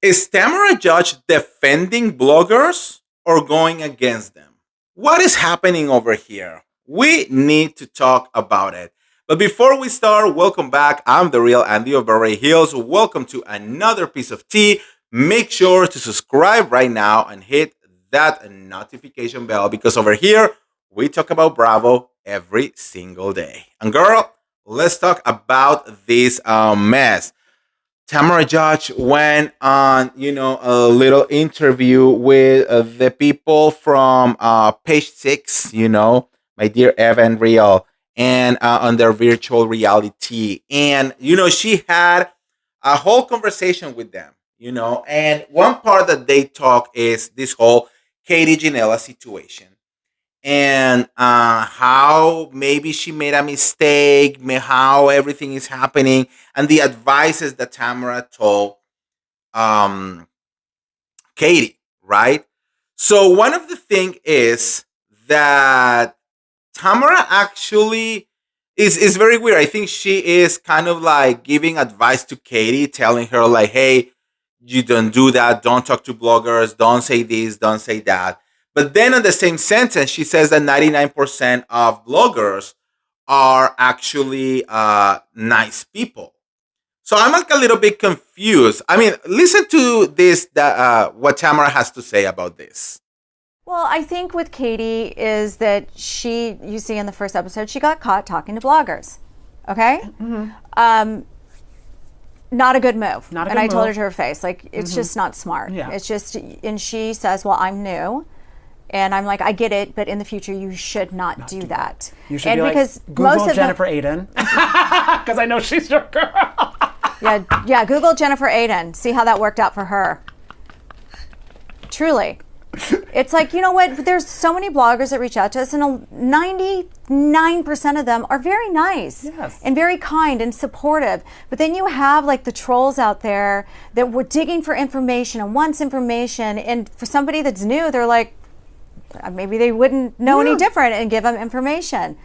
Is Tamara Judge defending bloggers or going against them? What is happening over here? We need to talk about it. But before we start, welcome back. I'm the real Andy of Beverly Hills. Welcome to another piece of tea. Make sure to subscribe right now and hit that notification bell because over here we talk about Bravo every single day. And girl, let's talk about this mess. Tamara Judge went on, a little interview with the people from Page Six, my dear Evan Real, and on their virtual reality. And, she had a whole conversation with them, and one part that they talk is this whole Katie Janela situation and how maybe she made a mistake, how everything is happening, and the advices that Tamara told um, Katie, right? So one of the thing is that Tamara actually is very weird. I think she is kind of like giving advice to Katie, telling her like, "Hey, you don't do that. Don't talk to bloggers. Don't say this. Don't say that." But then in the same sentence, she says that 99% of bloggers are actually nice people. So I'm like a little bit confused. I mean, listen to this, what Tamara has to say about this. Well, I think with Katie is that you see in the first episode, she got caught talking to bloggers. Okay? Not a good move. Not a and good I told her move. to her face, like, it's just not smart. Yeah. It's just, and she says, well, I'm new. And I'm like, I get it, but in the future, you should not do that. You should and be because like, Google most of Jennifer Aiden. Because I know she's your girl. yeah, Google Jennifer Aiden. See how that worked out for her. Truly. It's like, you know what? There's so many bloggers that reach out to us, and 99% of them are very nice and very kind and supportive. But then you have like the trolls out there that were digging for information and wants information. And for somebody that's new, they're like, maybe they wouldn't know any different and give them information.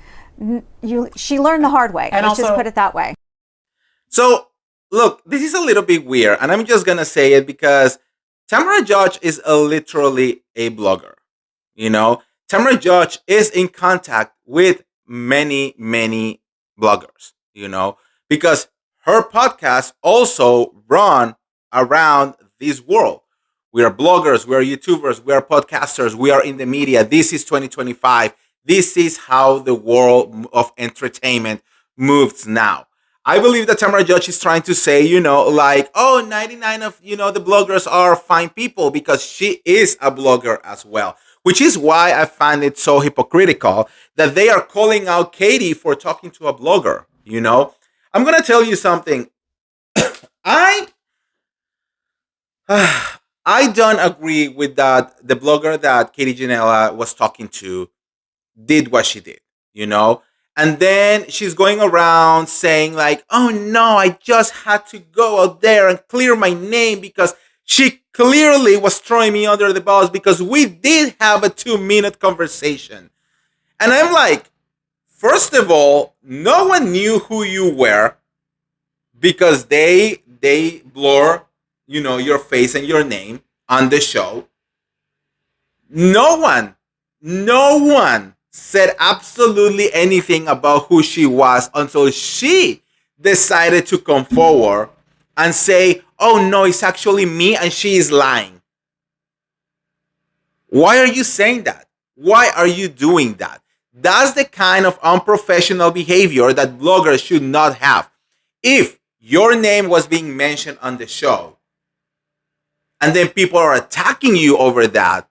She learned the hard way. And Let's just also- put it that way. So, look, this is a little bit weird, and I'm just going to say it because Tamara Judge is literally a blogger. Tamara Judge is in contact with many, many bloggers, because her podcast also run around this world. We are bloggers, we are YouTubers, we are podcasters, we are in the media. This is 2025. This is how the world of entertainment moves now. I believe that Tamara Judge is trying to say, 99 of, the bloggers are fine people because she is a blogger as well, which is why I find it so hypocritical that they are calling out Katie for talking to a blogger, I'm going to tell you something. I don't agree with that. The blogger that Katie Janela was talking to did what she did, And then she's going around saying like, oh no, I just had to go out there and clear my name because she clearly was throwing me under the bus because we did have a 2-minute conversation. And I'm like, first of all, no one knew who you were because they blur, your face and your name on the show. No one said absolutely anything about who she was until she decided to come forward and say, oh no, it's actually me and she is lying. Why are you saying that? Why are you doing that? That's the kind of unprofessional behavior that bloggers should not have. If your name was being mentioned on the show and then people are attacking you over that,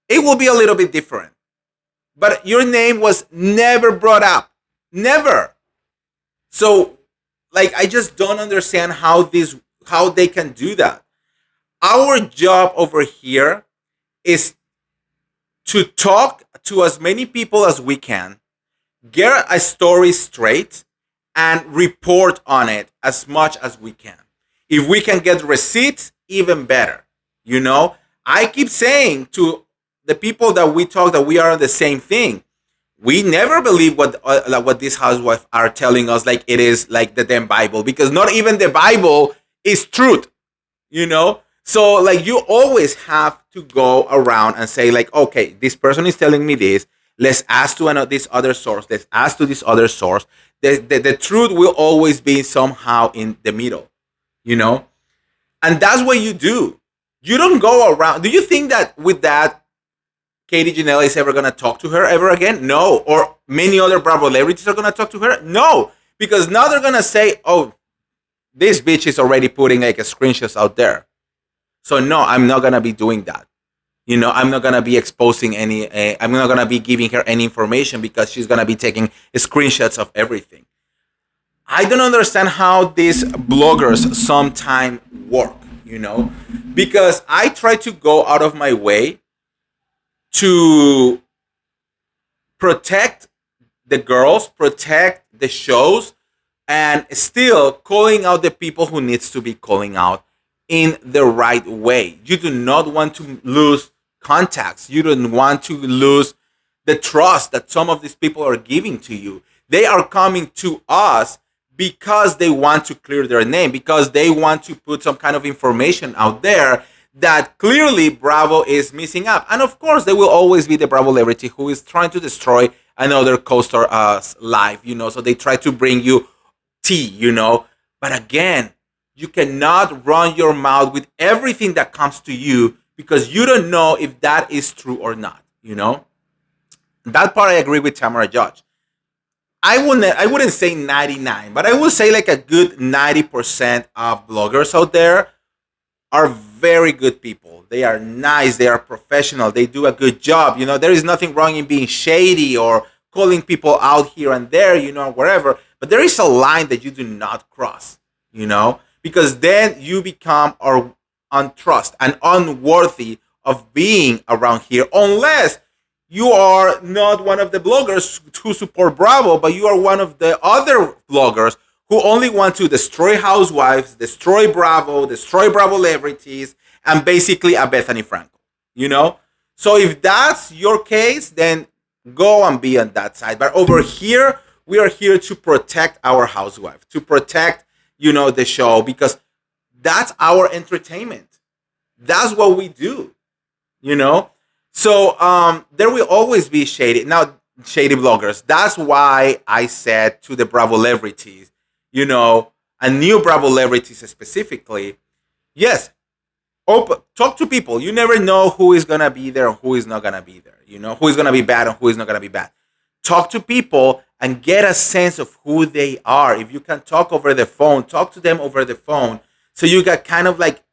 it will be a little bit different. But your name was never brought up. Never. So, I just don't understand how they can do that. Our job over here is to talk to as many people as we can, get a story straight, and report on it as much as we can. If we can get receipts, even better. I keep saying to the people that we talk that we are the same thing. We never believe what these housewives are telling us like it is like the damn Bible, because not even the Bible is truth. So like you always have to go around and say like, okay, this person is telling me this. Let's ask to this other source. Let's ask to this other source. The truth will always be somehow in the middle, you know? And that's what you do. You don't go around. Do you think that with that, Katie Janelle is ever going to talk to her ever again? No. Or many other Bravo celebrities are going to talk to her? No. Because now they're going to say, oh, this bitch is already putting like a screenshots out there. So no, I'm not going to be doing that. You know, I'm not going to be exposing any, I'm not going to be giving her any information because she's going to be taking screenshots of everything. I don't understand how these bloggers sometimes work, you know, because I try to go out of my way to protect the girls, protect the shows, and still calling out the people who needs to be calling out in the right way. You do not want to lose contacts. You don't want to lose the trust that some of these people are giving to you. They are coming to us because they want to clear their name, because they want to put some kind of information out there that clearly Bravo is missing up. And of course, there will always be the Bravo celebrity who is trying to destroy another co-star's life, you know, so they try to bring you tea, you know. But again, you cannot run your mouth with everything that comes to you because you don't know if that is true or not, you know. That part I agree with Tamara Judge. I wouldn't say 99, but I would say like a good 90% of bloggers out there are very good people. They are nice, they are professional, they do a good job. You know, there is nothing wrong in being shady or calling people out here and there, you know, wherever. But there is a line that you do not cross, you know, because then you become untrust and unworthy of being around here unless you are not one of the bloggers who support Bravo, but you are one of the other bloggers who only want to destroy Housewives, destroy Bravo celebrities, and basically a Bethany Frankel, you know? So if that's your case, then go and be on that side. But over here, we are here to protect our Housewife, to protect, you know, the show, because that's our entertainment. That's what we do, you know? So there will always be shady bloggers. That's why I said to the Bravo celebrities, you know, and new Bravo celebrities specifically, yes, talk to people. You never know who is gonna be there and who is not gonna be there. You know, who is gonna be bad and who is not gonna be bad. Talk to people and get a sense of who they are. If you can talk over the phone, talk to them over the phone, so you get kind of like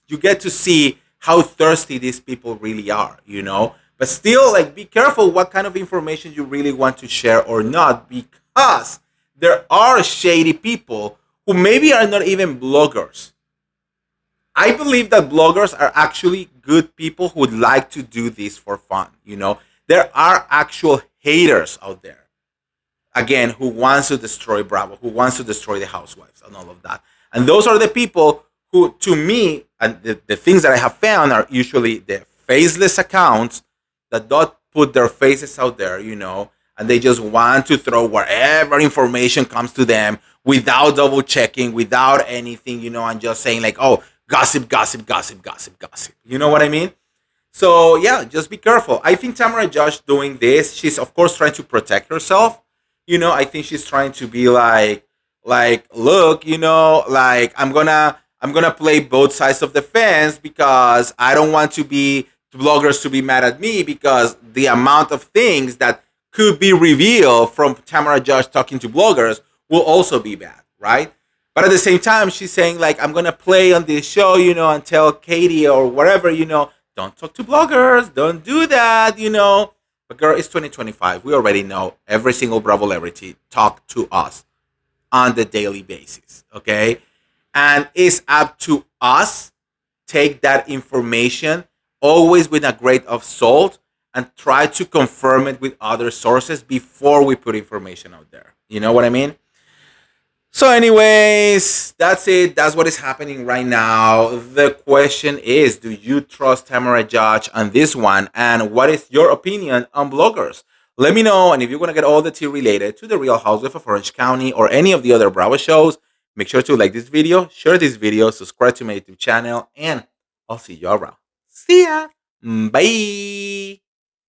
you get to see how thirsty these people really are, you know? But still, like, be careful what kind of information you really want to share or not, because there are shady people who maybe are not even bloggers. I believe that bloggers are actually good people who would like to do this for fun, you know? There are actual haters out there, again, who wants to destroy Bravo, who wants to destroy the Housewives and all of that. And those are the people who, to me, and the things that I have found are usually the faceless accounts that don't put their faces out there, you know, and they just want to throw whatever information comes to them without double checking, without anything, you know, and just saying like, oh, gossip, gossip, gossip, gossip, gossip. You know what I mean? So yeah, just be careful. I think Tamara Josh doing this, she's of course trying to protect herself. You know, I think she's trying to be like, look, you know, like I'm gonna play both sides of the fence because I don't want to be bloggers to be mad at me because the amount of things that could be revealed from Tamara Josh talking to bloggers will also be bad, right? But at the same time, she's saying like, I'm gonna play on this show, you know, and tell Katie or whatever, you know, don't talk to bloggers, don't do that, you know. But girl, it's 2025. We already know every single Bravo celebrity talk to us on the daily basis, okay? And it's up to us take that information always with a grain of salt and try to confirm it with other sources before we put information out there. You know what I mean? So anyways, that's it. That's what is happening right now. The question is, do you trust Tamara Judge on this one? And what is your opinion on bloggers? Let me know. And if you want to get all the tea related to the Real Housewives of Orange County or any of the other Bravo shows, Make sure to like this video, share this video, subscribe to my YouTube channel, and I'll see you around. See ya. Bye.